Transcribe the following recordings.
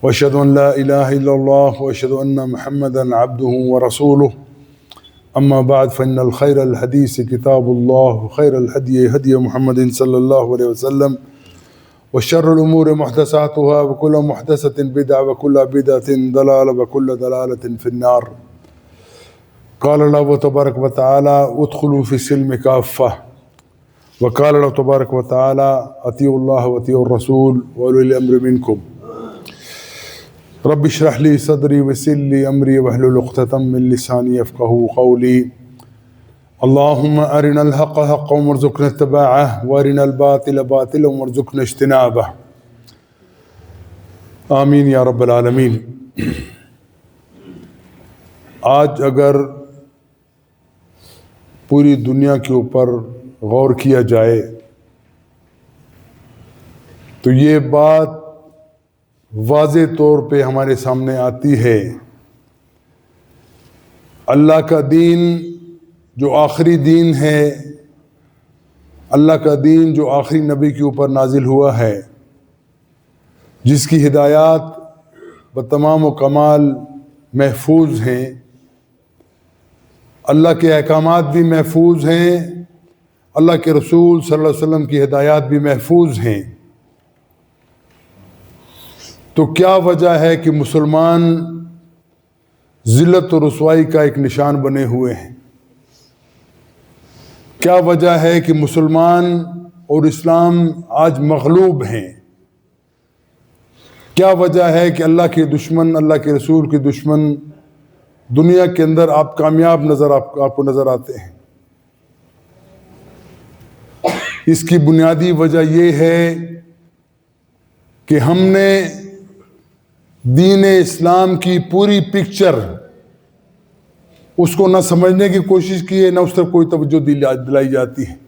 वअशहदु अन ला इलाहा इल्लल्लाह वअशहदु अन्ना मुहम्मदन अब्दुहु व रसूलुहु अम्मा बाद फ़इन्नल खैरल हदीस किताबुल्लाह व खैरल हदी हदी मुहम्मदिन सल्लल्लाहु अलैहि वसल्लम व शर्रुल उमूरि मुहदसातुहा व कुल्लु मुहदसतिन बिदअ व कुल्लु बिदअतिन दलाला व कुल्लु दलालतिन फिन्नार। क़ाल अल्लाहु तबारक व तआला उदखुलू फ़िस्सिल्मि काफ़्फ़ा व क़ाल अल्लाहु तबारक व तआला अतीउल्लाह व अतीउर रसूल व उलिल अम्रि मिनकुम। रब्बि इश्रह ली सदरी वयस्सिर ली अमरी वहलुल उक़दतम मिन लिसानी यफ़क़हू क़ौली। अल्लाहुम्मा अरिनल हक़्क़ हक़्क़न वरज़ुक़ना इत्तिबाअह व अरिनल बातिल बातिलन वरज़ुक़ना इज्तिनाबह। आमीन या रब्बल आलमीन। आज अगर पूरी दुनिया के ऊपर गौर किया जाए तो ये बात वाज़े तौर पे हमारे सामने आती है, अल्लाह का दीन जो आखिरी दीन है, अल्लाह का दीन जो आखिरी नबी के ऊपर नाजिल हुआ है, जिसकी हिदायत व तमाम व कमाल महफूज हैं, अल्लाह के अहकामात भी महफूज हैं, अल्लाह के रसूल सल्लल्लाहु अलैहि वसल्लम की हिदायत भी महफूज हैं। तो क्या वजह है कि मुसलमान ज़िल्लत और रुसवाई का एक निशान बने हुए हैं? क्या वजह है कि मुसलमान और इस्लाम आज मग़लूब हैं? क्या वजह है कि अल्लाह के दुश्मन, अल्लाह के रसूल के दुश्मन दुनिया के अंदर आप कामयाब आपको नज़र आते हैं? इसकी बुनियादी वजह यह है कि हमने दीन इस्लाम की पूरी पिक्चर उसको न समझने की कोशिश की है, न उस तरफ कोई तवज्जो दिलाई जाती है।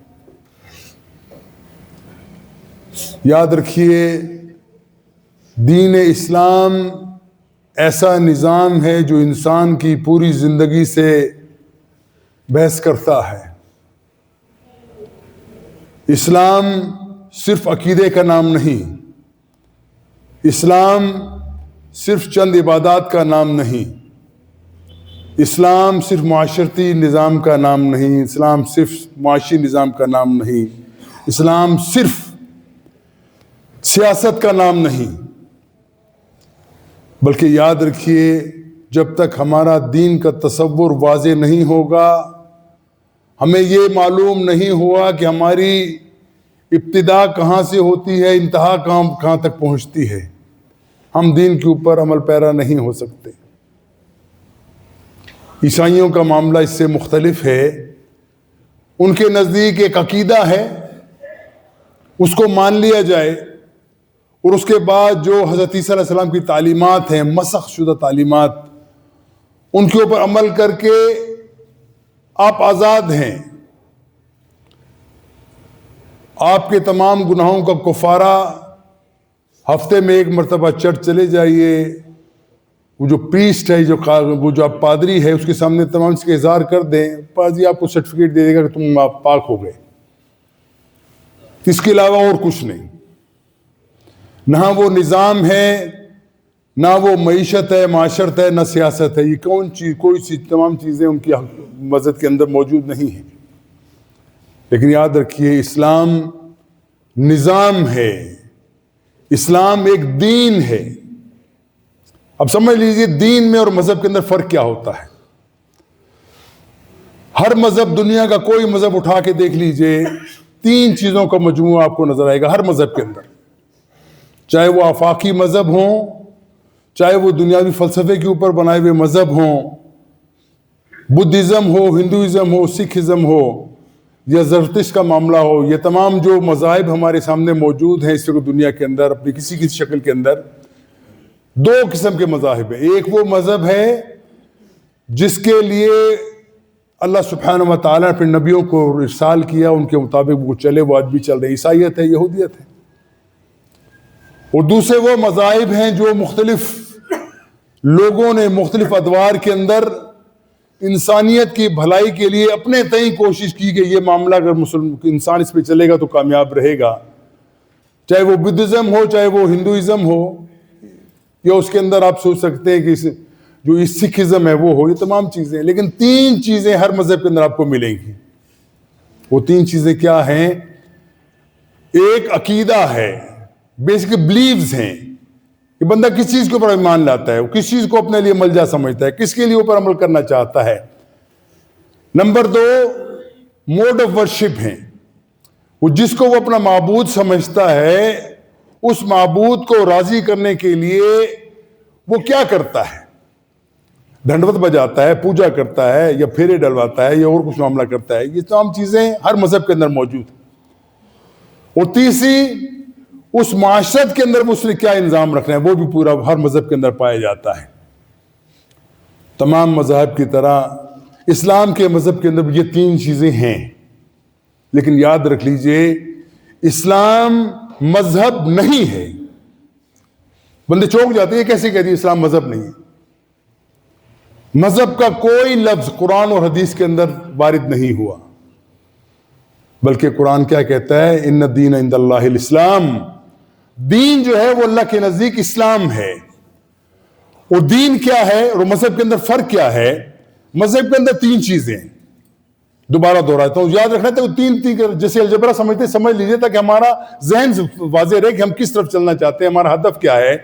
याद रखिए, दीन इस्लाम ऐसा निज़ाम है जो इंसान की पूरी ज़िंदगी से बहस करता है। इस्लाम सिर्फ अकीदे का नाम नहीं, इस्लाम सिर्फ चंद इबादत का नाम नहीं, इस्लाम सिर्फ माशरती निज़ाम का नाम नहीं, इस्लाम सिर्फ माशी निज़ाम का नाम नहीं, इस्लाम सिर्फ सियासत का नाम नहीं। बल्कि याद रखिए, जब तक हमारा दीन का तसव्वुर वाज़े नहीं होगा, हमें ये मालूम नहीं हुआ कि हमारी इब्तिदा कहाँ से होती है, इंतहा कहाँ तक पहुँचती है, हम दीन के ऊपर अमल पैरा नहीं हो सकते। ईसाइयों का मामला इससे मुख्तलिफ है। उनके नज़दीक एक अकीदा है, उसको मान लिया जाए और उसके बाद जो हज़रत ईसा अलैहिस्सलाम की तालीमात हैं, मसख़ शुदा तालीमात, उनके ऊपर अमल करके आप आज़ाद हैं। आपके तमाम गुनाहों का कुफ़ारा, हफ्ते में एक मरतबा चर्च चले जाइए, वो जो प्रीस्ट है, वो जो आप पादरी है, उसके सामने तमाम इसके इज़हार कर दें, पादरी आपको सर्टिफिकेट दे देगा कि तुम आप पाक हो गए। इसके अलावा और कुछ नहीं। ना वो निज़ाम है, ना वो मईशत है, माशरत है, ना सियासत है। ये कोई सी तमाम चीज़ें उनकी मज़हब के अंदर मौजूद नहीं हैं। लेकिन याद रखिए, इस्लाम निज़ाम है, इस्लाम एक दीन है। अब समझ लीजिए, दीन में और मजहब के अंदर फर्क क्या होता है। हर मजहब, दुनिया का कोई मजहब उठा के देख लीजिए, तीन चीजों का मजमूआ आपको नजर आएगा हर मजहब के अंदर। चाहे वो आफाकी मजहब हो, चाहे वो दुनियावी फलसफे के ऊपर बनाए हुए मजहब हों, बुद्धिज्म हो, हिंदुइज्म हो, सिखिज्म हो या ज़रतुश्त का मामला हो, ये तमाम जो मज़ाहिब हमारे सामने मौजूद हैं इस वक्त दुनिया के अंदर अपनी किसी किसी शक्ल के अंदर, दो किस्म के मज़ाहिब हैं। एक वो मज़हब है जिसके लिए अल्लाह सुब्हानहू व तआला ने अपने नबियों को इरसाल किया, उनके मुताबिक वो चले, वो आज भी चल रहे, ईसाईयत है, यहूदियत है। और दूसरे वो मज़ाहिब हैं जो मुख्तलिफ लोगों ने मुख्तलिफ अदवार के अंदर इंसानियत की भलाई के लिए अपने तय कोशिश की कि ये मामला अगर मुसलमान इंसान इस पे चलेगा तो कामयाब रहेगा। चाहे वो बुद्धिज्म हो, चाहे वो हिंदुइज्म हो, या उसके अंदर आप सोच सकते हैं कि जो सिखिज्म है वो हो, ये तमाम चीजें। लेकिन 3 चीजें हर मजहब के अंदर आपको मिलेंगी। वो 3 चीजें क्या हैं? एक अकीदा है, बेसिक बिलीव्स हैं कि बंदा किस चीज के ऊपर ईमान लाता है, वो किस चीज को अपने लिए मलजा समझता है, किसके लिए ऊपर अमल करना चाहता है। नंबर 2 मोड ऑफ वर्शिप है, वो जिसको वो अपना माबूद समझता है, उस माबूद को राजी करने के लिए वो क्या करता है, दंडवत बजाता है, पूजा करता है, या फेरे डलवाता है, या और कुछ मामला करता है। ये तमाम चीजें हर मजहब के अंदर मौजूद है। और तीसरी, उस माशरत के अंदर उसने क्या इंजाम रखना है, वो भी पूरा हर मजहब के अंदर पाया जाता है। तमाम मजहब की तरह इस्लाम के मजहब के अंदर ये 3 चीजें हैं। लेकिन याद रख लीजिए, इस्लाम मजहब नहीं है। बंदे चौंक जाते हैं, कैसे कह दिए इस्लाम मजहब नहीं है। मजहब का कोई लफ्ज कुरान और हदीस के अंदर वारिद नहीं हुआ, बल्कि कुरान क्या कहता है? इन्न दीन इंदल्लाहिल इस्लाम। दीन जो है वो अल्लाह के नजदीक इस्लाम है। और दीन क्या है और मजहब के अंदर फर्क क्या है? मजहब के अंदर 3 चीजें, दोबारा दोहराता हूं, याद रखना था। 3 जैसे अलजबरा समझते समझ लीजिए, ताकि हमारा जहन वाज़ेह रहे कि हम किस तरफ चलना चाहते हैं, हमारा हदफ क्या है,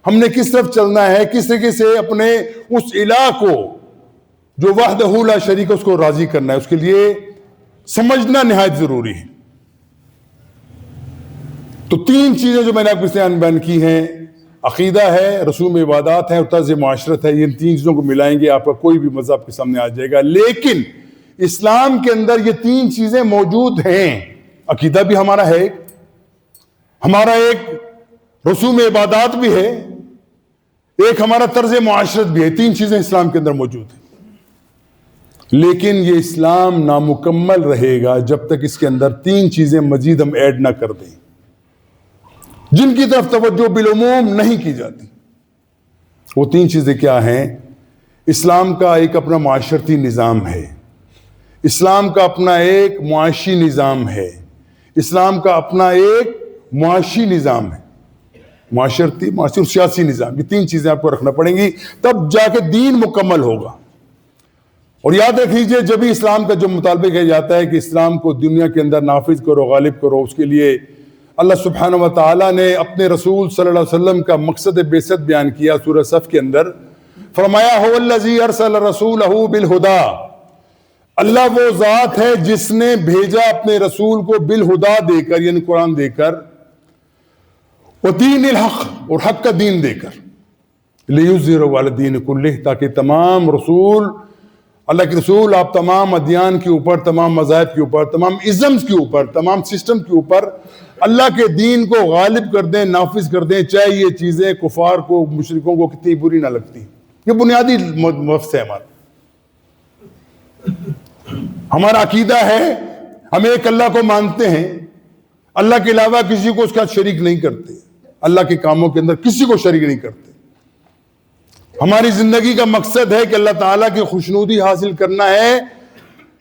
हमने किस तरफ चलना है, किस तरीके से अपने उस इलाह को जो वहदहू ला शरीक है उसको राजी करना है। उसके लिए समझना निहायत जरूरी है। तो 3 चीजें जो मैंने आपके सामने बयान की हैं, अकीदा है, रसूम इबादत है और तर्ज मुआशरत है। इन 3 चीजों को मिलाएंगे, आपका कोई भी मज़हब आपके सामने आ जाएगा। लेकिन इस्लाम के अंदर ये 3 चीजें मौजूद हैं। अकीदा भी हमारा है, हमारा एक रसूम इबादत भी है, एक हमारा तर्ज मुआशरत भी है। 3 चीजें इस्लाम के अंदर मौजूद हैं। लेकिन ये इस्लाम नामुकम्मल रहेगा जब तक इसके अंदर 3 चीजें मजीद हम ऐड ना कर दें, जिनकी तरफ तवज्जो बिलुमूम नहीं की जाती। वो 3 चीजें क्या हैं? इस्लाम का एक अपना माशरती निज़ाम है, इस्लाम का अपना एक मुआशी निज़ाम है, इस्लाम का अपना एक मुआशी निज़ाम है, माशरती, मुआशी और सियासी निज़ाम। ये 3 चीजें आपको रखना पड़ेंगी, तब जाके दीन मुकम्मल होगा। और याद रख लीजिए, जब भी इस्लाम का जो मुतालबा किया जाता है कि इस्लाम को दुनिया के अंदर नाफिज करो, गालिब करो, उसके लिए अल्लाह सुब्हानहू व तआला ने अपने रसूल सल्लल्लाहु अलैहि वसल्लम का मकसद बेसत बयान किया। सूरह सफ के अंदर फरमाया, हुवल्लज़ी अरसल रसूलहू बिल हुदा। अल्लाह वो जात है जिसने भेजा अपने रसूल को बिल हुदा देकर, यानी कुरान देकर, व दीनिल हक, और हक का दीन देकर, लियुज़हिरहू अला दीन कुल्लिह, ताकि तमाम रसूल, अल्लाह के रसूल, आप तमाम अदियान के ऊपर, तमाम मज़ाहिब के ऊपर, तमाम इज़म्स के ऊपर, तमाम सिस्टम के ऊपर अल्लाह के दीन को गालिब कर दें, नाफिज कर दें, चाहे ये चीज़ें कुफार को, मुशरिकों को कितनी बुरी ना लगती। ये बुनियादी मकसद है हमारा। हमारा अकीदा है, हम एक अल्लाह को मानते हैं, अल्लाह के अलावा किसी को उसका शरीक नहीं करते, अल्लाह के कामों के अंदर किसी को शरीक नहीं करते। हमारी जिंदगी का मकसद है कि अल्लाह ताला की खुशनुदी हासिल करना है,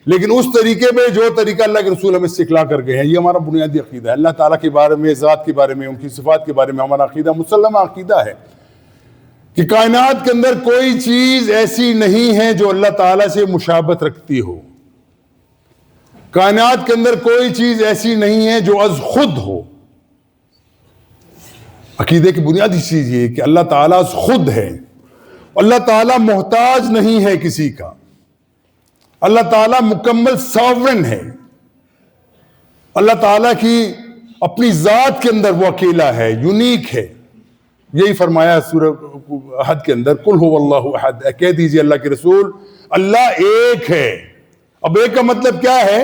लेकिन उस तरीके में जो तरीका अल्लाह के रसूल हमें सिखला कर गए हैं। ये हमारा बुनियादी अकीदा है। अल्लाह ताला के बारे में, ज़ात के बारे में, उनकी सिफात के बारे में हमारा अकीदा मुसल्लमा अकीदा है कि कायनात के अंदर कोई चीज ऐसी नहीं है जो अल्लाह ताला से मुशाबत रखती हो। कायनात के अंदर कोई चीज ऐसी नहीं है जो अज खुद हो। अकीदे की बुनियादी चीज ये कि अल्लाह ताला अज खुद है, अल्लाह ताला मोहताज नहीं है किसी का, अल्लाह ताला मुकम्मल सॉवरेन है। अल्लाह ताला की अपनी जात के अंदर वो अकेला है, यूनिक है। यही फरमाया सूरह अहद के अंदर, कुल हुवल्लाहु अहद, कह दीजिए अल्लाह के रसूल, अल्लाह एक है। अब एक का मतलब क्या है?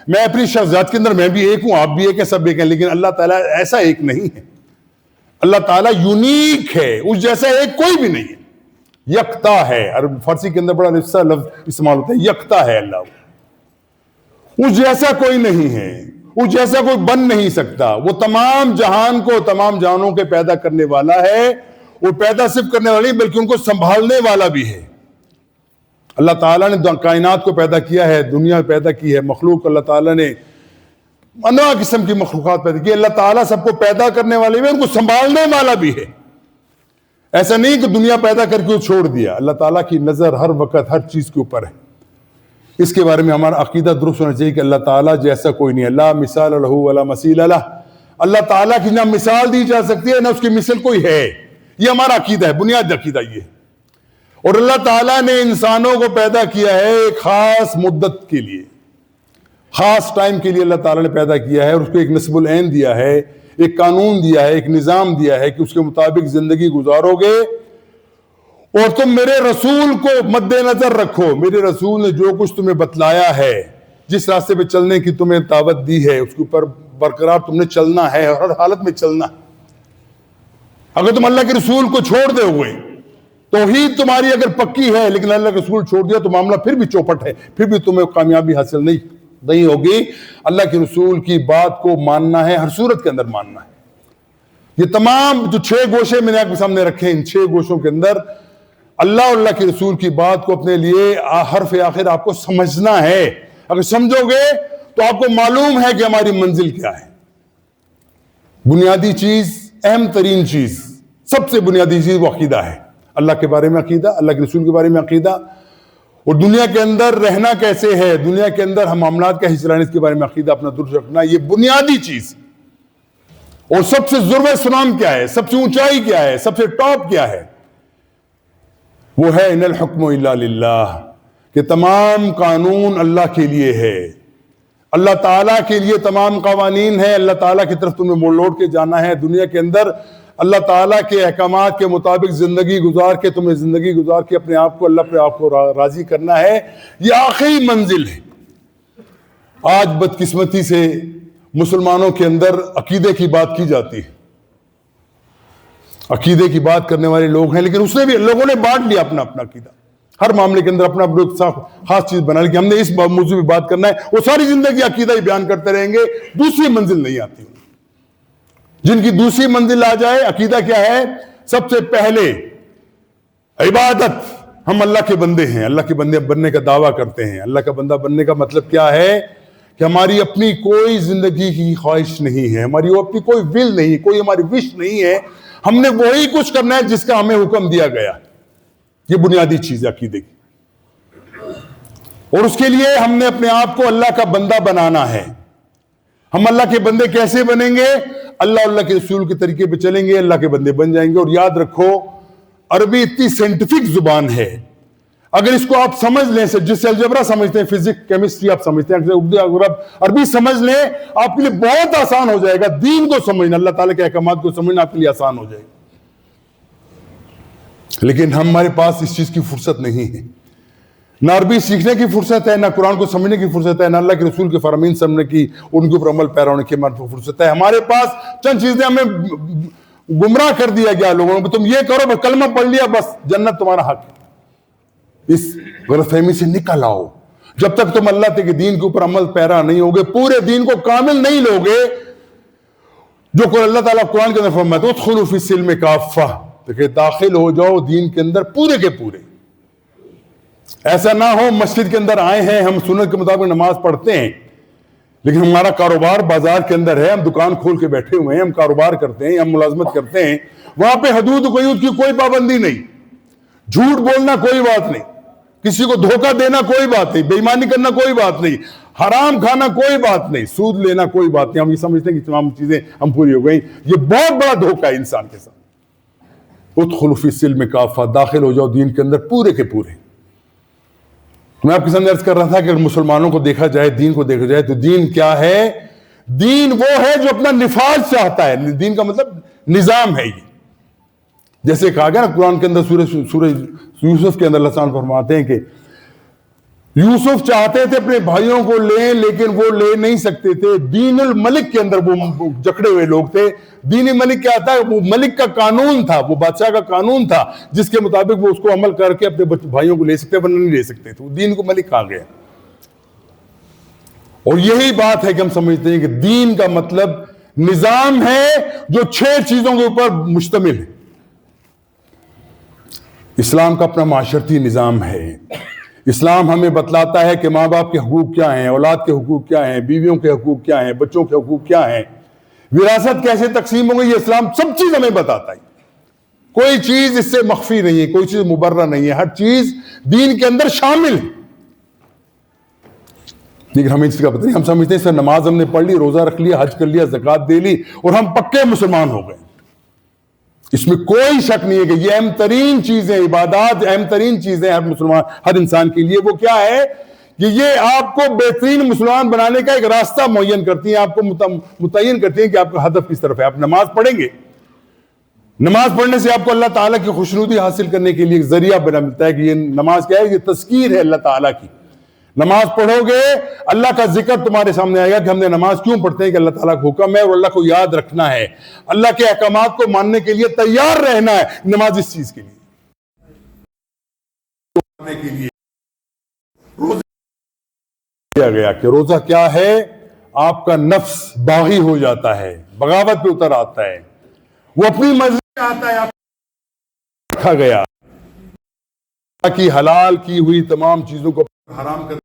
मैं अपनी शख्सियत के अंदर मैं भी एक हूं, आप भी एक है, सब एक है, लेकिन अल्लाह ताला ऐसा एक नहीं है। अल्लाह ताला यूनिक है, उस जैसा एक कोई भी नहीं है। यकता है, अरब फारसी के अंदर बड़ा रिश्ता लफ्ज इस्तेमाल होता है, यकता है अल्लाह, उस जैसा कोई नहीं है, उस जैसा कोई बन नहीं सकता। वो तमाम जहान को, तमाम जानों के पैदा करने वाला है। वो पैदा सिर्फ करने वाला नहीं बल्कि उनको संभालने वाला भी है। अल्लाह ताला ने कायनात को पैदा किया है, दुनिया पैदा की है, मखलूक अल्लाह ताला ने अनवा किस्म की मखलूकात पैदा की। अल्लाह ताला सबको पैदा करने वाले भी, उनको संभालने वाला भी है। ऐसा नहीं कि दुनिया पैदा करके छोड़ दिया। अल्लाह ताला की नजर हर वक्त हर चीज के ऊपर है। इसके बारे में हमारा अकीदा दुरुस्त होना चाहिए कि अल्लाह ताला जैसा कोई नहीं है। ला मिसाल लहू वला मसील लह। अल्लाह ताला की ना मिसाल दी जा सकती है ना उसकी मिसल कोई है। ये हमारा अकीदा है, बुनियाद अकीदा ये है। और अल्लाह ताला ने इंसानों को पैदा किया है एक खास मुद्दत के लिए, खास टाइम के लिए अल्लाह ताला ने पैदा किया है और उसको एक नस्बुल ऐन दिया है, एक कानून दिया है, एक निज़ाम दिया है कि उसके मुताबिक जिंदगी गुजारोगे। और तुम मेरे रसूल को मद्देनजर रखो। मेरे रसूल ने जो कुछ तुम्हें बतलाया है, जिस रास्ते पे चलने की तुम्हें दावत दी है, उसके ऊपर बरकरार तुमने चलना है और हर हालत में चलना है। अगर तुम अल्लाह के रसूल को छोड़ दोगे, तौहीद तुम्हारी अगर पक्की है लेकिन अल्लाह के रसूल छोड़ दिया तो मामला फिर भी चौपट है, फिर भी तुम्हें कामयाबी हासिल नहीं होगी। अल्लाह के रसूल की बात को मानना है, हर सूरत के अंदर मानना है। ये तमाम जो 6 गोशे मैंने आपके सामने रखे, इन 6 गोशों के अंदर अल्लाह और अल्लाह के रसूल की बात को अपने लिए हर्फ आखिर आपको समझना है। अगर समझोगे तो आपको मालूम है कि हमारी मंजिल क्या है। बुनियादी चीज, अहम तरीन चीज, सबसे बुनियादी चीज वो अकीदा है। अल्लाह के बारे में अकीदा, अल्लाह के रसूल के बारे में अकीदा, और दुनिया के अंदर रहना कैसे है, दुनिया के अंदर हम मामलात कैसे चलाने, इसके बारे में अकीदा अपना दुरुस्त रखना, ये बुनियादी चीज। और सबसे जुर्व सलाम क्या है, सबसे ऊंचाई क्या है, सबसे टॉप क्या है, वो है इन्नल हुक्मु इल्ला लिल्लाह, कि तमाम कानून अल्लाह के लिए है, अल्लाह ताला के लिए तमाम कवानीन है। अल्लाह ताला की तरफ तुम्हें मोड़ लौट के जाना है। दुनिया के अंदर अल्लाह ताला के अहकामात के मुताबिक जिंदगी गुजार के, तुम्हें जिंदगी गुजार के अपने आप को अल्लाह पे आपको राजी करना है। ये आखिरी मंजिल है। आज बदकिस्मती से मुसलमानों के अंदर अकीदे की बात की जाती है, अकीदे की बात करने वाले लोग हैं, लेकिन उसने भी लोगों ने बांट लिया अपना अपना अकीदा, हर मामले के अंदर अपना खास चीज बना ली कि हमने इस मौजू पे बात करना है। वो सारी जिंदगी अकीदा ही बयान करते रहेंगे, दूसरी मंजिल नहीं आती। जिनकी दूसरी मंजिल आ जाए, अकीदा क्या है, सबसे पहले इबादत, हम अल्लाह के बंदे हैं, अल्लाह के बंदे बनने का दावा करते हैं। अल्लाह का बंदा बनने का मतलब क्या है कि हमारी अपनी कोई जिंदगी की ख्वाहिश नहीं है, हमारी अपनी कोई विल नहीं, कोई हमारी विश नहीं है, हमने वही कुछ करना है जिसका हमें हुक्म दिया गया। ये बुनियादी चीज है अकीदे की। और उसके लिए हमने अपने आप को अल्लाह का बंदा बनाना है। हम अल्लाह के बंदे कैसे बनेंगे, अल्लाह के रसूल के तरीके पे चलेंगे, अल्लाह के बंदे बन जाएंगे। और याद रखो, अरबी इतनी साइंटिफिक जुबान है, अगर इसको आप समझ लें, जिससे अलजबरा समझते हैं, फिजिक्स केमिस्ट्री आप समझते हैं, अगर आप अरबी समझ लें, आपके लिए बहुत आसान हो जाएगा। दीन को समझना, अल्लाह ताला के अहकामात को समझना आपके लिए आसान हो जाएगा। लेकिन हमारे पास इस चीज की फुर्सत नहीं है, ना अरबी सीखने की फुर्सत है, ना कुरान को समझने की फुर्सत है, ना अल्लाह के रसूल के फरमीन समझने की, उनके ऊपर अमल पैरा होने की फुर्सत है। हमारे पास चंद चीजें, हमें गुमराह कर दिया गया लोगों को, तुम ये करो, कलमा पढ़ लिया बस जन्नत तुम्हारा हक है। इस गलतफहमी से निकल आओ। जब तक तुम अल्लाह के दीन के ऊपर अमल पैरा नहीं होगे, पूरे दीन को कामिल नहीं लोगे, जो अल्लाह ताला कुरान के अंदर फरमाता है उदखुलू फी सिल्म काफ़ा, देखिए दाखिल हो जाओ दीन के अंदर पूरे के पूरे। ऐसा ना हो मस्जिद के अंदर आए हैं, हम सुन्नत के मुताबिक नमाज पढ़ते हैं, लेकिन हमारा कारोबार बाजार के अंदर है, हम दुकान खोल के बैठे हुए हैं, हम कारोबार करते हैं, हम मुलाजमत करते हैं, वहां पे हदूद क़ुयूद की कोई पाबंदी नहीं, झूठ बोलना कोई बात नहीं, किसी को धोखा देना कोई बात नहीं, बेईमानी करना कोई बात नहीं, हराम खाना कोई बात नहीं, सूद लेना कोई बात नहीं। हम ये समझते हैं कि तमाम चीजें हम पूरी हो गई। ये बहुत बड़ा धोखा है इंसान के साथ। उदखुलू फी सिल्म काफ़ा, दाखिल हो जाओ दीन के अंदर पूरे के पूरे। मैं आपके सामने अर्ज कर रहा था कि अगर मुसलमानों को देखा जाए, दीन को देखा जाए, तो दीन क्या है? दीन वो है जो अपना निफाज चाहता है। दीन का मतलब निजाम है। ये जैसे कहा गया ना कुरान के अंदर, सूरह यूसुफ के अंदर अल्लाह ताला फरमाते हैं कि यूसुफ चाहते थे अपने भाइयों को लें, लेकिन वो ले नहीं सकते थे। दीनुल मलिक के अंदर वो जकड़े हुए लोग थे। दीनी मलिक क्या था? वो मलिक का कानून था, वो बादशाह का कानून था, जिसके मुताबिक वो उसको अमल करके अपने भाइयों को ले सकते, वरना नहीं ले सकते थे। दीन को मलिक कहा गया। और यही बात है कि हम समझते हैं कि दीन का मतलब निजाम है जो 6 चीजों के ऊपर मुश्तमिल है। इस्लाम का अपना माशरती निजाम है। इस्लाम हमें बतलाता है कि माँ बाप के हुकूक क्या हैं, औलाद के हुकूक क्या हैं, बीवियों के हुकूक क्या हैं, बच्चों के हुकूक क्या हैं, विरासत कैसे तकसीम होगी, ये इस्लाम सब चीज हमें बताता है। कोई चीज इससे मख्फी नहीं है, कोई चीज मुबर्रा नहीं है, हर चीज दीन के अंदर शामिल है। लेकिन हमें इसका पता नहीं, हम समझते हैं सर नमाज हमने पढ़ ली, रोजा रख लिया, हज कर लिया, ज़कात दे ली और हम पक्के मुसलमान हो गए। इसमें कोई शक नहीं है कि ये अहम तरीन चीजें, इबादत अहम तरीन चीजें हर मुसलमान, हर इंसान के लिए। वो क्या है कि ये आपको बेहतरीन मुसलमान बनाने का एक रास्ता मुय्यन करती है, आपको मुतय्यन करती है कि आपका हदफ किस तरफ है। आप नमाज पढ़ेंगे, नमाज पढ़ने से आपको अल्लाह ताला की खुशनुदी हासिल करने के लिए एक जरिया बना मिलता है कि ये नमाज क्या है, ये तज़कीर है अल्लाह ताला की। नमाज पढ़ोगे, अल्लाह का जिक्र तुम्हारे सामने आएगा कि हमने नमाज क्यों पढ़ते हैं, कि अल्लाह ताला का हुक्म है और अल्लाह को याद रखना है, अल्लाह के अहकामात को मानने के लिए तैयार रहना है। नमाज इस चीज के लिए रोजा किया गया कि रोजा क्या है, आपका नफ्स बागी हो जाता है, बगावत पे उतर आता है, वो अपनी मर्जी में आता है, आप रखा गया कि हलाल की हुई तमाम चीजों को हराम कर,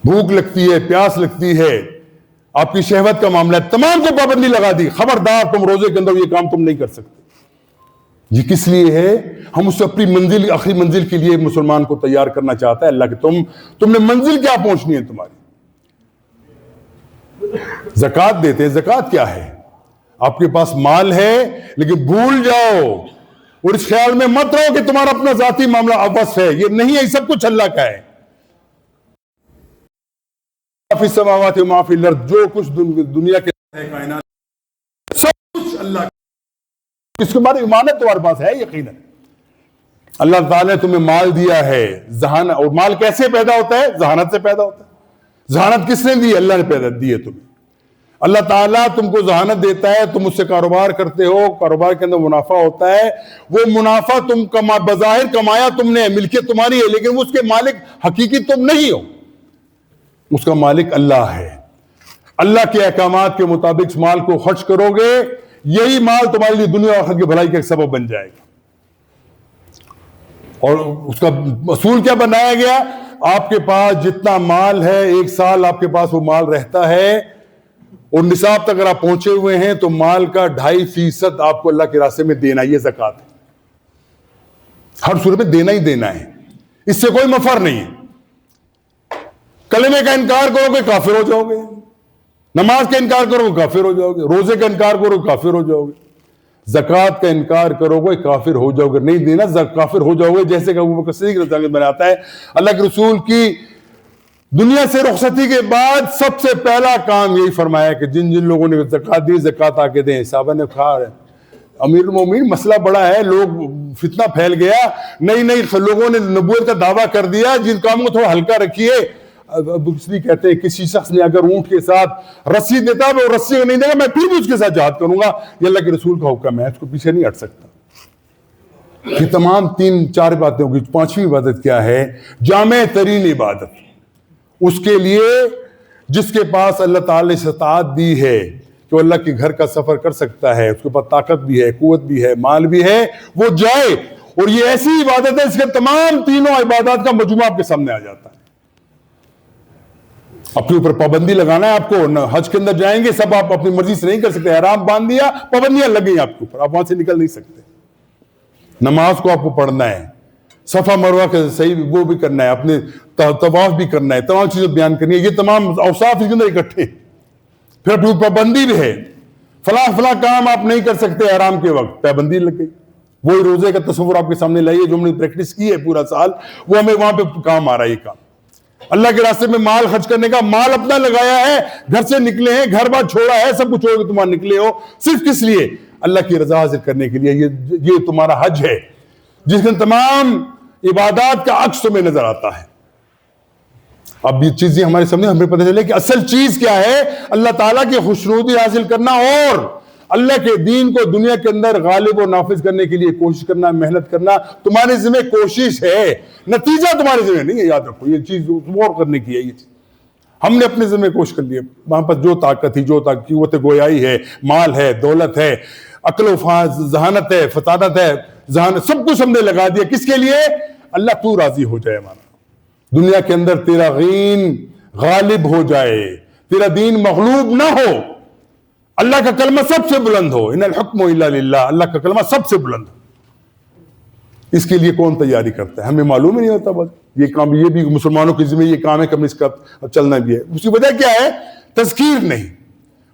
भूख लगती है, प्यास लगती है, आपकी शहवत का मामला है, तमाम को पाबंदी लगा दी, खबरदार तुम रोजे के अंदर ये काम तुम नहीं कर सकते। ये किस लिए है? हम उससे अपनी मंजिल, आखिरी मंजिल के लिए मुसलमान को तैयार करना चाहता है अल्लाह के। तुमने मंजिल क्या पहुंचनी है तुम्हारी? ज़कात देते हैं, ज़कात क्या है? आपके पास माल है लेकिन भूल जाओ और इस ख्याल में मत रहो कि तुम्हारा अपना जाती मामला अवस है, ये नहीं है, सब कुछ अल्लाह का है। समावात माफी लर्द, जो कुछ दुनिया के कायनात सब कुछ अल्लाह का। इसके बारे में ईमान तुम्हारे पास है यकीनन। अल्लाह ताला ने तुम्हें माल दिया है, जहान, और माल कैसे पैदा होता है? जहानत से पैदा होता है। जहानत किसने दी? अल्लाह ने पैदा दी है तुम्हें। अल्लाह ताला तुमको जहानत देता है, तुम उससे कारोबार करते हो, कारोबार के अंदर मुनाफा होता है, वो मुनाफा तुम बज़ाहिर कमाया तुमने, मिल्कियत तुम्हारी है, लेकिन उसके मालिक हकीकी तुम नहीं हो, उसका मालिक अल्लाह है। अल्लाह के अहकामात के मुताबिक इस माल को खर्च करोगे, यही माल तुम्हारे लिए दुनिया और आखिरत की भलाई का एक सबब बन जाएगा। और उसका असूल क्या बनाया गया? आपके पास जितना माल है, एक साल आपके पास वो माल रहता है और निसाब तक अगर आप पहुंचे हुए हैं तो माल का 2.5% आपको अल्लाह के रास्ते में देना, ये ज़कात है। हर सूरत में देना ही देना है, इससे कोई मफर नहीं है। कलमे का इनकार करोगे काफिर हो जाओगे, नमाज का इनकार करोगे काफिर हो जाओगे, रोजे का इनकार करोगे काफिर हो जाओगे, ज़कात का इनकार करोगे काफिर हो जाओगे। नहीं देना काफिर हो जाओगे। जैसे कि अबू बकर सिद्दीक़ रज़ियल्लाहु अन्हु बनाता है, अल्लाह के रसूल की दुनिया से रुखसती के बाद सबसे पहला काम यही फरमाया कि जिन जिन लोगों ने ज़कात दी, ज़कात आके दें। साहबा ने कहा, अमीरुल मोमिनीन मसला बड़ा है, लोग फितना फैल गया, नई नई लोगों ने नबूवत का दावा कर दिया, जिन कामों को थोड़ा हल्का रखिए। दूसरी कहते हैं किसी शख्स ने अगर ऊंट के साथ रस्सी देता, वो रस्सी नहीं देगा, मैं फिर भी उसके साथ जहाद करूंगा, ये अल्लाह के रसूल का हुक्म है, उसको पीछे नहीं हट सकता। ये तमाम 3-4 बातें होगी। 5वीं इबादत क्या है? जामे तरीन इबादत, उसके लिए जिसके पास अल्लाह ताला ने इस्तात दी है कि वो अल्लाह के घर का सफर कर सकता है, उसके पास ताकत भी है, कुव्वत भी है, माल भी है, वो जाए। और ये ऐसी इबादत है इसके तमाम तीनों इबादत का मजमुआ आपके सामने आ जाता है। अपने ऊपर पाबंदी लगाना है आपको। हज के अंदर जाएंगे, सब आप अपनी मर्जी से नहीं कर सकते, हराम बांध दिया, पाबंदियां लग गई आपके ऊपर, आप वहां से निकल नहीं सकते। नमाज को आपको पढ़ना है, सफा मरवा का सही वो भी करना है, अपने तवाफ भी करना है, तमाम चीजें बयान करनी है। ये तमाम औसाफ इसके अंदर इकट्ठे। फिर अपनी पाबंदी भी है, फला फला काम आप नहीं कर सकते आराम के वक्त, पाबंदी लग गई। वही रोजे का तस्वुर आपके सामने लाइए जो हमने प्रैक्टिस की है पूरा साल, वो हमें वहां पे काम आ रहा है। ये काम अल्लाह के रास्ते में माल खर्च करने का, माल अपना लगाया है, घर से निकले हैं, घर बार छोड़ा है, सब कुछ छोड़ के तुम निकले हो, सिर्फ किस लिए? अल्लाह की रजा हासिल करने के लिए। ये तुम्हारा हज है जिसमें तमाम इबादत का अक्स तुम्हें नजर आता है। अब ये चीजें हमारे सामने, हमें पता चले कि असल चीज क्या है। अल्लाह ताला की खुशनुदी हासिल करना और अल्लाह के दीन को दुनिया के अंदर गालिब और नाफिज करने के लिए कोशिश करना, मेहनत करना तुम्हारे जिम्मे कोशिश है, नतीजा तुम्हारे जिम्मे नहीं है। याद रखो, ये चीज और करने की है। ये चीज हमने अपने जिम्मे कोशिश कर लिया, वहां पर जो ताकत थी, जो क़ुव्वत गोयाई है, माल है, दौलत है, अक्ल जहानत है, फतानत है, जहानत, सब कुछ हमने लगा दिया। किसके लिए? अल्लाह तू राजी हो जाए, हमारा दुनिया के अंदर तेरा दीन गालिब हो जाए, तेरा दीन मगलूब ना हो। अल्लाह का कलमा सबसे बुलंद हो, इन्नल हुक्मु इल्ला लिल्लाह, अल्लाह का कलमा सबसे बुलंद हो। इसके लिए कौन तैयारी करता है? हमें मालूम ही नहीं होता। बस ये काम, ये भी मुसलमानों की जिम्मे ये काम है, कभी इसका चलना भी है। उसकी वजह क्या है? तज़कीर नहीं,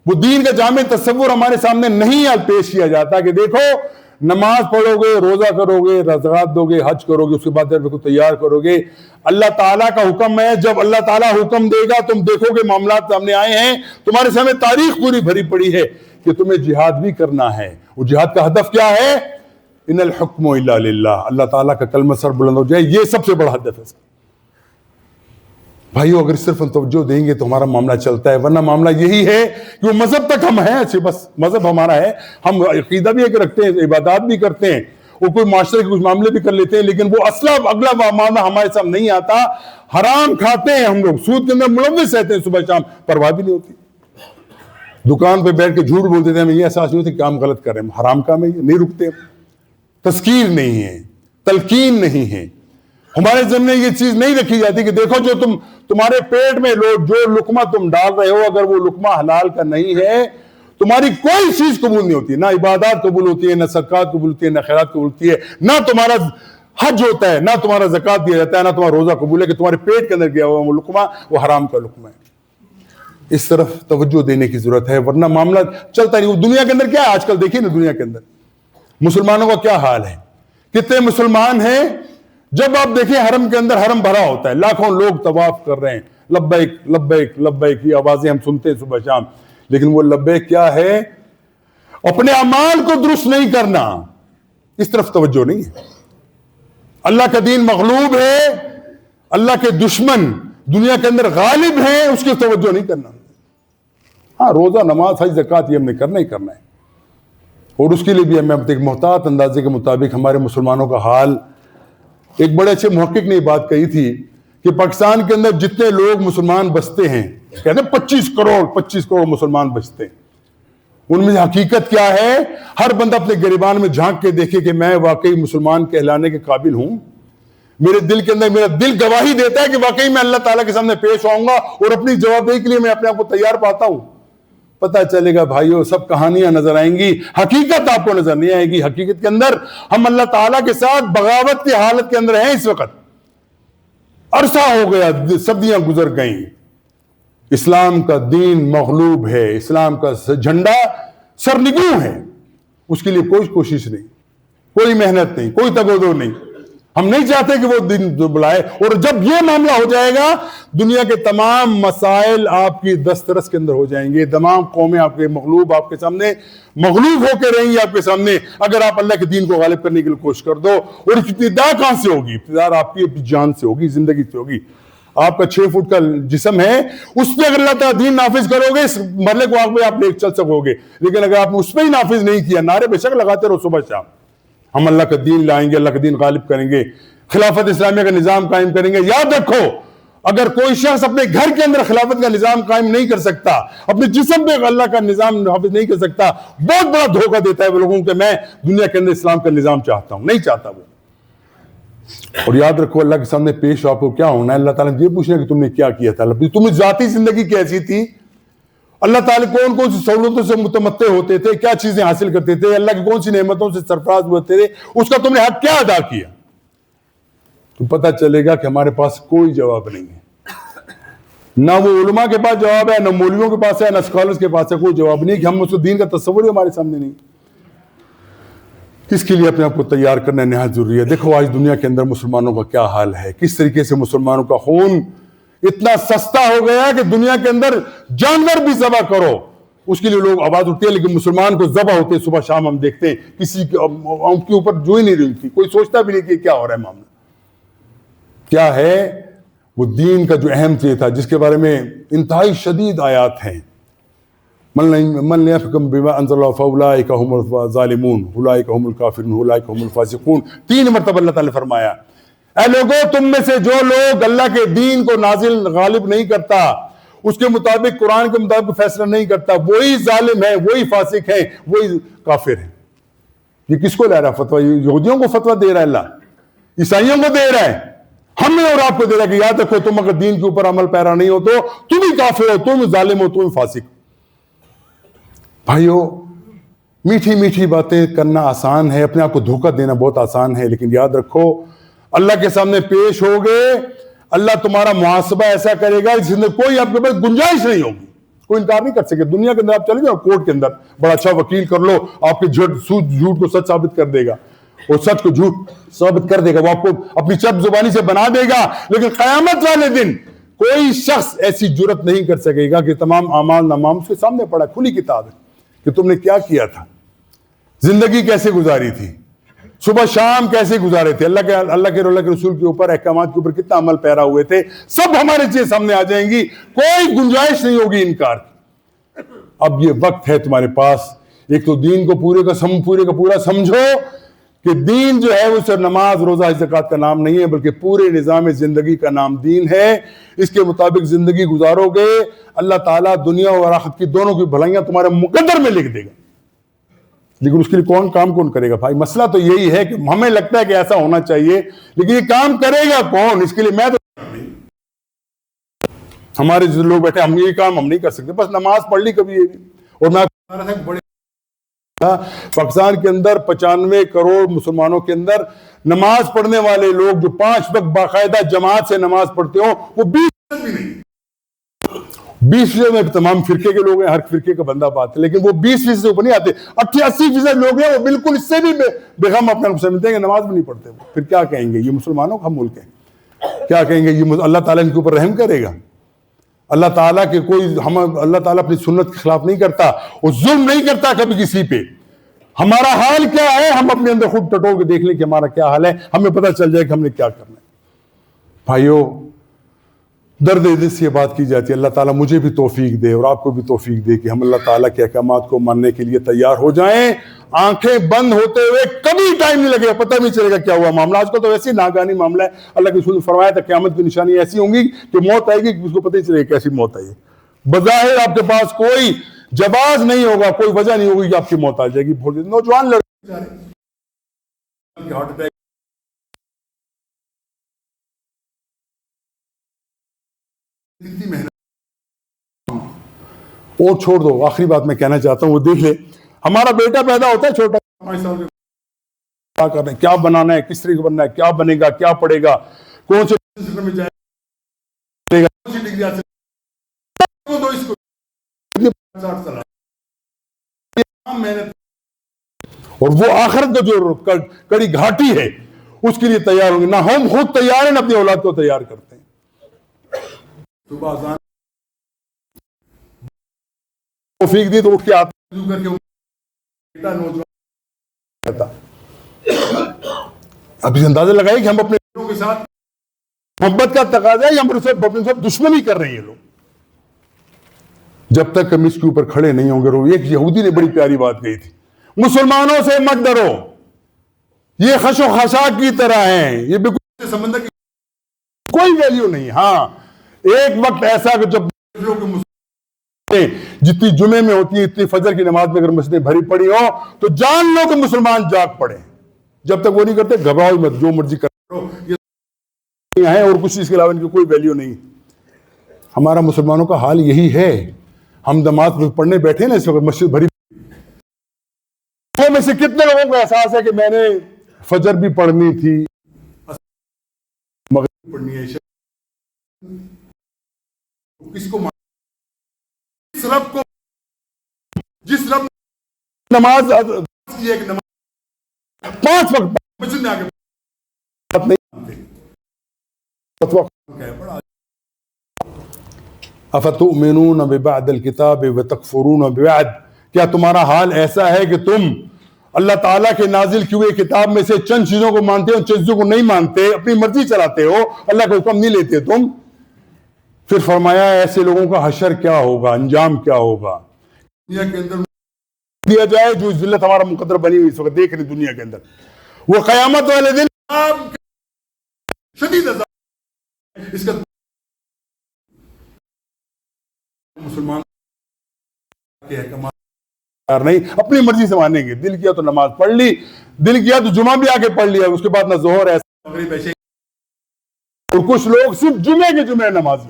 वो दीन का जामे तस्वुर हमारे सामने नहीं पेश किया जाता कि देखो नमाज पढ़ोगे, रोजा करोगे, ज़कात दोगे, हज करोगे, उसके बाद को तैयार करोगे। अल्लाह ताला का हुक्म है, जब अल्लाह ताला हुक्म देगा तुम देखोगे मामलात सामने आए हैं, तुम्हारे सामने तारीख पूरी भरी पड़ी है कि तुम्हें जिहाद भी करना है। वो जिहाद का हदफ क्या है? इन्नल हुक्मु इल्ला लिल्लाह, अल्लाह ताला का कलमा सर बुलंद हो जाए, ये सबसे बड़ा हदफ है। भाइयों, अगर सिर्फ हम तवज्जो देंगे तो हमारा मामला चलता है, वरना मामला यही है कि वो मजहब तक हम हैं, अच्छे बस मजहब हमारा है, हम अकीदा भी रखते हैं, इबादत भी करते हैं, वो कोई माशरे के कुछ मामले भी कर लेते हैं, लेकिन वो असला अगला मामला हमारे सामने नहीं आता। हराम खाते हैं हम लोग, सूद के अंदर मुलव्विस रहते हैं, सुबह शाम परवाह भी नहीं होती। दुकान पे बैठ के झूठ बोलते थे, हमें ये एहसास नहीं होती काम गलत कर रहे हैं, हराम काम है, नहीं रुकते। तस्कीर नहीं है, तलकीन नहीं है, हमारे ज़हन ये चीज नहीं रखी जाती कि देखो जो तुम्हारे पेट में जो लुकमा तुम डाल रहे हो, अगर वो लुकमा हलाल का नहीं है, तुम्हारी कोई चीज कबूल नहीं होती। ना इबादत कबूल होती है, ना सदकात कबूल होती है, ना खैरात कबूल होती है, ना तुम्हारा हज होता है, ना तुम्हारा ज़कात दिया जाता है, ना तुम्हारा रोजा कबूल है, कि तुम्हारे पेट के अंदर गया हुआ वो लुकमा वो हराम का लुकमा है। इस तरफ तवज्जो देने की जरूरत है, वरना मामला चलता नहीं। वो दुनिया के अंदर क्या है आजकल, देखिए ना दुनिया के अंदर मुसलमानों का क्या हाल है। कितने मुसलमान हैं, जब आप देखें हरम के अंदर, हरम भरा होता है, लाखों लोग तवाफ कर रहे हैं, लब्बैक लब्बैक लब्बैक की आवाजें हम सुनते हैं सुबह शाम, लेकिन वो लब्बैक क्या है? अपने अमाल को दुरुस्त नहीं करना, इस तरफ तवज्जो नहीं है। अल्लाह का दीन मगलूब है, अल्लाह के दुश्मन दुनिया के अंदर गालिब हैं, उसकी तवज्जो नहीं करना। हाँ, रोजा नमाज हज ज़कात ये हमने करना ही करना है, और उसके लिए भी हमें एक मोहतात अंदाजे के मुताबिक हमारे मुसलमानों का हाल, एक बड़े अच्छे मुहक्किक ने बात कही थी कि पाकिस्तान के अंदर जितने लोग मुसलमान बसते हैं, कहते हैं 25 करोड़ मुसलमान बसते हैं, उनमें हकीकत क्या है? हर बंदा अपने गिरबान में झांक के देखे कि मैं वाकई मुसलमान कहलाने के काबिल हूं। मेरे दिल के अंदर, मेरा दिल गवाही देता है कि वाकई मैं अल्लाह ताला के सामने पेश आऊंगा और अपनी जवाबदेही के लिए मैं अपने आप को तैयार पाता हूं। पता चलेगा भाइयों, सब कहानियां नजर आएंगी, हकीकत आपको नजर नहीं आएगी। हकीकत के अंदर हम अल्लाह ताला के साथ बगावत की हालत के अंदर हैं। इस वक्त अरसा हो गया, सदियां गुजर गई, इस्लाम का दीन मगलूब है, इस्लाम का झंडा सरनिगू है, उसके लिए कोई कोशिश नहीं, कोई मेहनत नहीं, कोई तगोदो नहीं। हम नहीं चाहते कि वो दिन बुलाए, और जब ये मामला हो जाएगा, दुनिया के तमाम मसाइल आपकी दस्तरस के अंदर हो जाएंगे, तमाम कौमें आपके मगलूब, आपके सामने मगलूब होकर रहेंगी आपके सामने, अगर आप अल्लाह के दीन को गालिब करने के लिए कोशिश कर दो। और इब्तिदा कहां से होगी? इब्तिदा आपकी अपनी जान से होगी, जिंदगी से होगी। आपका 6 फुट का जिस्म है, उस पर अगर अल्लाह ताला दीन नाफिज करोगे, इस मरने को आग में आप लेकर चल सकोगे, लेकिन अगर आपने उस पर ही नाफिज नहीं किया, नारे बेशक लगाते रहो सुबह शाम, हम अल्लाह का दीन लाएंगे, अल्लाह का दीन गालिब करेंगे, खिलाफत इस्लामिया का निजाम कायम करेंगे। याद रखो, अगर कोई शख्स अपने घर के अंदर खिलाफत का निजाम कायम नहीं कर सकता, अपने जिस्म पे अल्लाह का निजाम नाफिज नहीं कर सकता, बहुत बड़ा धोखा देता है वो लोगों को, मैं दुनिया के अंदर इस्लाम का निजाम चाहता हूं, नहीं चाहता वो। और याद रखो, अल्लाह के सामने पेश आपको क्या होना है? अल्लाह ताला ये पूछना कि तुमने क्या किया था, तुम्हें जाती जिंदगी कैसी थी, अल्लाह ताला कौन कौन सी सहूलतों से मुतमत्ते होते थे, क्या चीजें हासिल करते थे, अल्लाह की कौन सी नेमतों से सरफराज होते थे, उसका तुमने हक क्या अदा किया। तो पता चलेगा कि हमारे पास कोई जवाब नहीं है, ना वो उलमा के पास जवाब है, ना मौलवियों के पास है, ना स्कॉलर्स के पास है, कोई जवाब नहीं कि हम उसको दीन का तस्वुर ही हमारे सामने नहीं। इसके लिए अपने आप को तैयार करना निहायत जरूरी है। देखो आज दुनिया के अंदर मुसलमानों का क्या हाल है, किस तरीके से मुसलमानों का खून इतना सस्ता हो गया है कि दुनिया के अंदर जानवर भी ज़बह करो उसके लिए लोग आवाज उठती है, लेकिन मुसलमान को ज़बह होते सुबह शाम हम देखते हैं, किसी के ऊपर जो ही नहीं रही, कोई सोचता भी नहीं कि क्या हो रहा है, मामला क्या है। वो दीन का जो अहम चीज था, जिसके बारे में इंतहाई शदीद आयात हैं, मन यहकुम बिमा अंज़लल्लाहु फउलाइका हुमुल ज़ालिमून उलाइका हुमुल काफिरून उलाइका हुमुल फासिकून। 3 मरतबा अल्लाह ताला ने फरमाया, ऐ लोगों, तुम में से जो लोग अल्लाह के दीन को नाजिल गालिब नहीं करता, उसके मुताबिक कुरान के मुताबिक फैसला नहीं करता, वही जालिम है, वही फासिक है, वही काफिर है। ये किसको ले रहा है फतवा? यहूदियों को फतवा दे रहा है अल्लाह, ईसाइयों को दे रहा है, हमें और आपको दे रहा है कि याद रखो, तुम अगर दीन के ऊपर अमल पैरा नहीं हो तो तुम ही काफिर हो, तुम जालिम हो, तुम फासिक। भाइयों, मीठी मीठी बातें करना आसान है, अपने आप को धोखा देना बहुत आसान है, लेकिन याद रखो अल्लाह के सामने पेश हो गए, अल्लाह तुम्हारा मुहासबा ऐसा करेगा जिसमें कोई आपके पास गुंजाइश नहीं होगी, कोई इनकार नहीं कर सके। दुनिया के अंदर आप चले जाओ कोर्ट के अंदर, बड़ा अच्छा वकील कर लो, आपके झूठ को सच साबित कर देगा, वो सच को झूठ साबित कर देगा, वो आपको अपनी चप जुबानी से बना देगा। लेकिन कयामत वाले दिन कोई शख्स ऐसी जुर्रत नहीं कर सकेगा कि तमाम अमाल नामाम उसके सामने पड़ा, खुली किताब है कि तुमने क्या किया था, जिंदगी कैसे गुजारी थी, सुबह शाम कैसे गुजारे थे, अल्लाह के रसूल के ऊपर, अहकामात के ऊपर कितना अमल पैरा हुए थे, सब हमारे चीजें सामने आ जाएंगी, कोई गुंजाइश नहीं होगी इनकार की। अब ये वक्त है तुम्हारे पास, एक तो दीन को पूरे का पूरा समझो कि दीन जो है वो सिर्फ नमाज रोजा ज़कात का नाम नहीं है, बल्कि पूरे निज़ाम जिंदगी का नाम दीन है। इसके मुताबिक जिंदगी गुजारोगे, अल्लाह ताला दुनिया और आखिरत की दोनों की भलाइयां तुम्हारे मुकद्दर में लिख देगा। लेकिन उसके लिए कौन करेगा भाई? मसला तो यही है कि हमें लगता है कि ऐसा होना चाहिए, लेकिन ये काम करेगा कौन? इसके लिए मैं तो, हमारे जो लोग बैठे, हम ये काम हम नहीं कर सकते, बस नमाज पढ़ ली कभी। और मैं बड़े पाकिस्तान के अंदर 95 करोड़ मुसलमानों के अंदर नमाज पढ़ने वाले लोग जो 5 वक्त बाकायदा जमात से नमाज पढ़ते हो, वो 20% भी नहीं। 20% में तमाम फिरके के लोग हैं, हर फिरके का बंदा बात है, लेकिन वो 20% से ऊपर नहीं आते। 80% लोग हैं वो बिल्कुल इससे भी बेगम अपने आप समझते हैं कि नमाज भी नहीं पढ़ते। वो फिर क्या कहेंगे? ये मुसलमानों का मुल्क है, क्या कहेंगे? ये अल्लाह ताला इनके ऊपर रहम करेगा? अल्लाह ताला के अल्लाह ताला अपनी सुन्नत के खिलाफ नहीं करता, वो जुल्म नहीं करता कभी किसी पे। हमारा हाल क्या है, हम अपने अंदर खुद टटोल के देख लें कि हमारा क्या हाल है, हमें पता चल जाए कि हमने क्या करना है। भाइयों, दर्द दिल से ये बात की जाती है, अल्लाह ताला मुझे भी तौफीक दे और आपको भी तौफीक दे कि हम अल्लाह ताला के अहकामात को मानने के लिए तैयार हो जाएं। आंखें बंद होते हुए कभी टाइम नहीं लगेगा, पता नहीं चलेगा क्या हुआ मामला। आजकल तो वैसे ही नागानी मामला है। अल्लाह के रसूल ने फरमाया था क़यामत की निशानी ऐसी होंगी कि मौत आएगी, उसको पता ही चलेगा कैसी मौत आई। बज़ाहिर आपके पास कोई जवाब नहीं होगा, कोई वजह नहीं होगी कि आपकी मौत आ जाएगी। नौजवान लड़के हार्ट अटैक, इतनी मेहनत और छोड़ दो। आखिरी बात मैं कहना चाहता हूं, वो देख ले, हमारा बेटा पैदा होता है छोटा, 5 साल के, क्या करना है, क्या बनाना है, किस तरीके बनना है, क्या बनेगा, क्या पढ़ेगा, कौन से में जाएगा, कौन सी डिग्री हासिल, तो इसको मेहनत, और वो आखिरत का जो कड़ी घाटी है उसके लिए तैयार होंगे। ना हम खुद तैयार हैं, ना अपनी औलाद को तैयार करते हैं। सुबह तौफीक दी तो उठ के आते करके नौजवान, अब इस अंदाजा लगाइए कि हम अपने लोगों के साथ मोहब्बत का तकाजा है या हम अपने साथ दुश्मनी कर रहे हैं लोग। जब तक हम इसके ऊपर खड़े नहीं होंगे। एक यहूदी ने बड़ी प्यारी बात कही थी, मुसलमानों से मत डरो, ये खशो खशाक की तरह हैं, ये बिल्कुल समंदर की कोई वैल्यू नहीं। हाँ, एक वक्त ऐसा कि जब लोग जितनी जुमे में होती है, इतनी फजर की नमाज में अगर मस्जिदें भरी पड़ी हो तो जान लो कि मुसलमान जाग पड़े। जब तक वो नहीं करते, घबराओ मत, जो मर्जी करो, ये है और कुछ इसके अलावा इनकी कोई वैल्यू नहीं। हमारा मुसलमानों का हाल यही है। हम नमाज पढ़ने बैठे ना इस वक्त, मस्जिद भरी, तो में से कितने लोगों को एहसास है कि मैंने फजर भी पढ़नी थी, मगरिब पढ़नी है, किसको जिस रब नमाज की है कि नमाज 5 वक्त मस्जिद में आके नहीं मानते। अफतुमिनून बिबअदिल किताब व तकफुरून बिबअद, क्या तुम्हारा हाल ऐसा है कि तुम अल्लाह ताला के नाजिल किए किताब में से चंद चीजों को मानते हो, चंद चीजों को नहीं मानते, अपनी मर्जी चलाते हो, अल्लाह का हुक्म नहीं लेते तुम। फिर फरमाया ऐसे लोगों का हशर क्या होगा, अंजाम क्या होगा। दुनिया के अंदर दिया जाए जो जिल्लत हमारा मुकद्दर बनी हुई इस वक्त देख रही दुनिया के अंदर, वो कयामत वाले दिन शदीद अज़ाब, इसका मुसलमान नहीं अपनी मर्जी से मानेंगे। दिल किया तो नमाज पढ़ ली, दिल किया तो जुमा भी आके पढ़ लिया, उसके बाद ना जोहर ऐसा। और कुछ लोग सिर्फ जुमे के जुमे नमाज,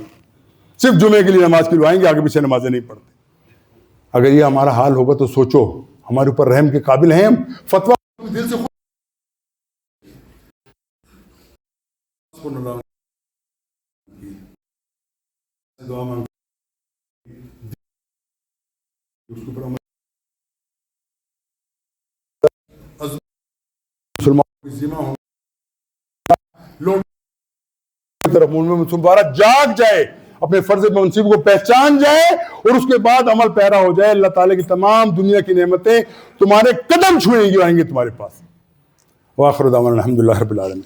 सिर्फ जुमे के लिए नमाज के लिए आएंगे, आगे पीछे नमाजें नहीं पढ़ते। अगर ये हमारा हाल होगा तो सोचो हमारे ऊपर रहम के काबिल हैं हम? फतवा दिल से दुआ मांग उसके ऊपर मुसलमान की जिम्मा हो लोग तरफ उनमें दोबारा जाग जाए, अपने फर्ज मनसीब को पहचान जाए और उसके बाद अमल पैरा हो जाए। अल्लाह ताला की तमाम दुनिया की नेमतें तुम्हारे कदम छुएंगी, आएंगे तुम्हारे पास। वाखिर दावाना अल्हम्दुलिल्लाहि रब्बिल आलमीन।